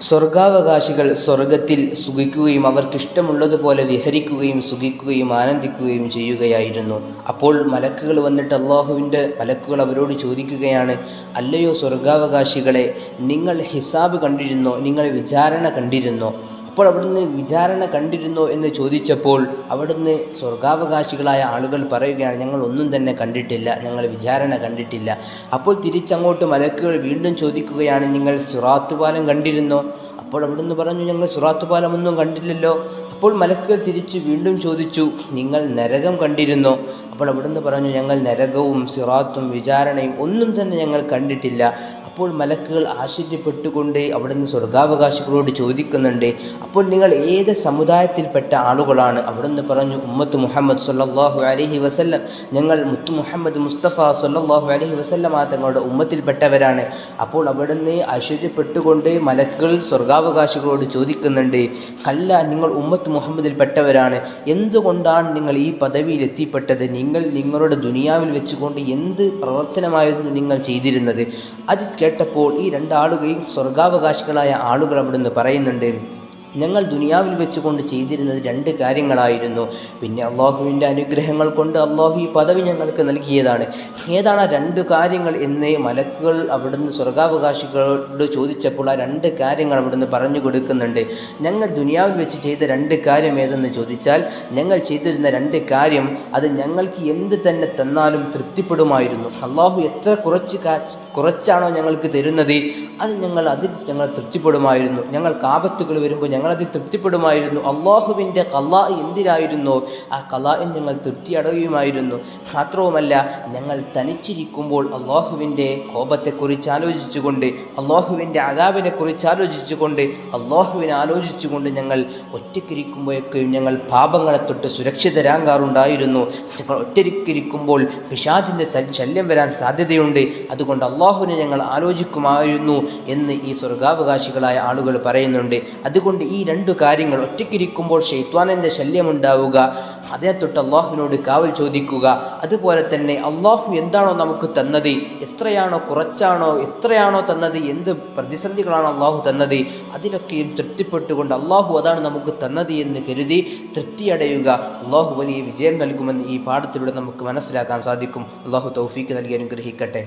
സ്വർഗാവകാശികൾ സ്വർഗത്തിൽ സുഖിക്കുകയും അവർക്കിഷ്ടമുള്ളതുപോലെ വിഹരിക്കുകയും സുഖിക്കുകയും ആനന്ദിക്കുകയും ചെയ്യുകയായിരുന്നു. അപ്പോൾ മലക്കുകൾ വന്നിട്ട് അള്ളാഹുവിൻ്റെ മലക്കുകൾ അവരോട് ചോദിക്കുകയാണ്, അല്ലയോ സ്വർഗാവകാശികളെ, നിങ്ങൾ ഹിസാബ് കണ്ടിരുന്നോ? നിങ്ങൾ വിചാരണ കണ്ടിരുന്നോ? അപ്പോൾ അവിടുന്ന് വിചാരണ കണ്ടിരുന്നോ എന്ന് ചോദിച്ചപ്പോൾ അവിടുന്ന് സ്വർഗാവകാശികളായ ആളുകൾ പറയുകയാണ്, ഞങ്ങൾ ഒന്നും തന്നെ കണ്ടിട്ടില്ല, ഞങ്ങൾ വിചാരണ കണ്ടിട്ടില്ല. അപ്പോൾ തിരിച്ചങ്ങോട്ട് മലക്കുകൾ വീണ്ടും ചോദിക്കുകയാണ്, നിങ്ങൾ സിറാത്ത് പാലം കണ്ടിരുന്നോ? അപ്പോൾ അവിടുന്ന് പറഞ്ഞു, ഞങ്ങൾ സിറാത്ത് പാലമൊന്നും കണ്ടില്ലല്ലോ. അപ്പോൾ മലക്കുകൾ തിരിച്ച് വീണ്ടും ചോദിച്ചു, നിങ്ങൾ നരകം കണ്ടിരുന്നോ? അപ്പോൾ അവിടുന്ന് പറഞ്ഞു, ഞങ്ങൾ നരകവും സിറാത്തും വിചാരണയും ഒന്നും തന്നെ ഞങ്ങൾ കണ്ടിട്ടില്ല. അപ്പോൾ മലക്കുകൾ ആശ്ചര്യപ്പെട്ടുകൊണ്ട് അവിടുന്ന് സ്വർഗാവകാശികളോട് ചോദിക്കുന്നുണ്ട്, അപ്പോൾ നിങ്ങൾ ഏത് സമുദായത്തിൽപ്പെട്ട ആളുകളാണ്? അവിടുന്ന് പറഞ്ഞു, ഉമ്മത്ത് മുഹമ്മദ് സല്ലല്ലാഹു അലൈഹി വസല്ലം, ഞങ്ങൾ മുത്തു മുഹമ്മദ് മുസ്തഫ സല്ലല്ലാഹു അലൈഹി വസല്ലമ തങ്ങളുടെ ഉമ്മത്തിൽപ്പെട്ടവരാണ്. അപ്പോൾ അവിടുന്ന് ആശ്ചര്യപ്പെട്ടുകൊണ്ട് മലക്കുകൾ സ്വർഗാവകാശികളോട് ചോദിക്കുന്നുണ്ട്, അല്ല, നിങ്ങൾ ഉമ്മത്ത് മുഹമ്മദിൽപ്പെട്ടവരാണ്, എന്തുകൊണ്ടാണ് നിങ്ങൾ ഈ പദവിയിൽ എത്തിപ്പെട്ടത്? നിങ്ങൾ നിങ്ങളുടെ ദുനിയാവിൽ വെച്ചുകൊണ്ട് എന്ത് പ്രവർത്തനമായിരുന്നു നിങ്ങൾ ചെയ്തിരുന്നത്? അത് കേട്ടപ്പോൾ ഈ രണ്ടാളുകളെയും സ്വർഗാവകാശികളായ ആളുകൾ അവിടുന്ന് പറയുന്നുണ്ട്, ഞങ്ങൾ ദുനിയാവിൽ വെച്ചുകൊണ്ട് ചെയ്തിരുന്നത് രണ്ട് കാര്യങ്ങളായിരുന്നു. പിന്നെ അള്ളാഹുവിൻ്റെ അനുഗ്രഹങ്ങൾ കൊണ്ട് അള്ളാഹു ഈ പദവി ഞങ്ങൾക്ക് നൽകിയതാണ്. ഏതാണ് ആ രണ്ട് കാര്യങ്ങൾ എന്ന് മലക്കുകൾ അവിടുന്ന് സ്വർഗാവകാശികളോട് ചോദിച്ചപ്പോൾ ആ രണ്ട് കാര്യങ്ങൾ അവിടുന്ന് പറഞ്ഞു കൊടുക്കുന്നുണ്ട്. ഞങ്ങൾ ദുനിയാവിൽ വെച്ച് ചെയ്ത രണ്ട് കാര്യം ഏതെന്ന് ചോദിച്ചാൽ, ഞങ്ങൾ ചെയ്തിരുന്ന രണ്ട് കാര്യം അത് ഞങ്ങൾക്ക് എന്ത് തന്നെ തന്നാലും തൃപ്തിപ്പെടുമായിരുന്നു. അള്ളാഹു എത്ര കുറച്ചാണോ ഞങ്ങൾക്ക് തരുന്നത് അതിൽ ഞങ്ങൾ തൃപ്തിപ്പെടുമായിരുന്നു. ഞങ്ങൾക്ക് ആപത്തുകൾ വരുമ്പോൾ ഞങ്ങളതിൽ തൃപ്തിപ്പെടുമായിരുന്നു. അള്ളാഹുവിൻ്റെ ഖലാ എന്തിനായിരുന്നോ ആ ഖലാഇൽ ഞങ്ങൾ തൃപ്തി അടയുമായിരുന്നു. മാത്രവുമല്ല, ഞങ്ങൾ തനിച്ചിരിക്കുമ്പോൾ അള്ളാഹുവിൻ്റെ കോപത്തെക്കുറിച്ച് ആലോചിച്ചുകൊണ്ട്, അള്ളാഹുവിൻ്റെ അദാബിനെക്കുറിച്ച് ആലോചിച്ചുകൊണ്ട്, അള്ളാഹുവിനെ ആലോചിച്ചുകൊണ്ട് ഞങ്ങൾ ഒറ്റയ്ക്കിരിക്കുമ്പോഴൊക്കെയും ഞങ്ങൾ പാപങ്ങളെ തൊട്ട് സുരക്ഷിതരാകാറുണ്ടായിരുന്നു. ഞങ്ങൾ ഒറ്റയ്ക്കിരിക്കുമ്പോൾ പിശാചിൻ്റെ ശല്യം വരാൻ സാധ്യതയുണ്ട്. അതുകൊണ്ട് അള്ളാഹുവിനെ ഞങ്ങൾ ആലോചിക്കുമായിരുന്നു എന്ന് ഈ സ്വർഗാവകാശികളായ ആളുകൾ പറയുന്നുണ്ട്. അതുകൊണ്ട് ഈ രണ്ടു കാര്യങ്ങൾ, ഒറ്റയ്ക്കിരിക്കുമ്പോൾ ശൈത്വാനിൻ്റെ ശല്യമുണ്ടാവുക, അതേ തൊട്ട് അള്ളാഹുവിനോട് കാവൽ ചോദിക്കുക, അതുപോലെ തന്നെ അള്ളാഹു എന്താണോ നമുക്ക് തന്നത്, എത്രയാണോ തന്നത്, എന്ത് പ്രതിസന്ധികളാണോ അള്ളാഹു തന്നത്, അതിലൊക്കെയും തൃപ്തിപ്പെട്ടുകൊണ്ട് അള്ളാഹു അതാണ് നമുക്ക് തന്നത് എന്ന് കരുതി തൃപ്തിയടയുക. അള്ളാഹു വലിയ വിജയം നൽകുമെന്ന് ഈ പാഠത്തിലൂടെ നമുക്ക് മനസ്സിലാക്കാൻ സാധിക്കും. അള്ളാഹു തൗഫീക്ക് നൽകി അനുഗ്രഹിക്കട്ടെ.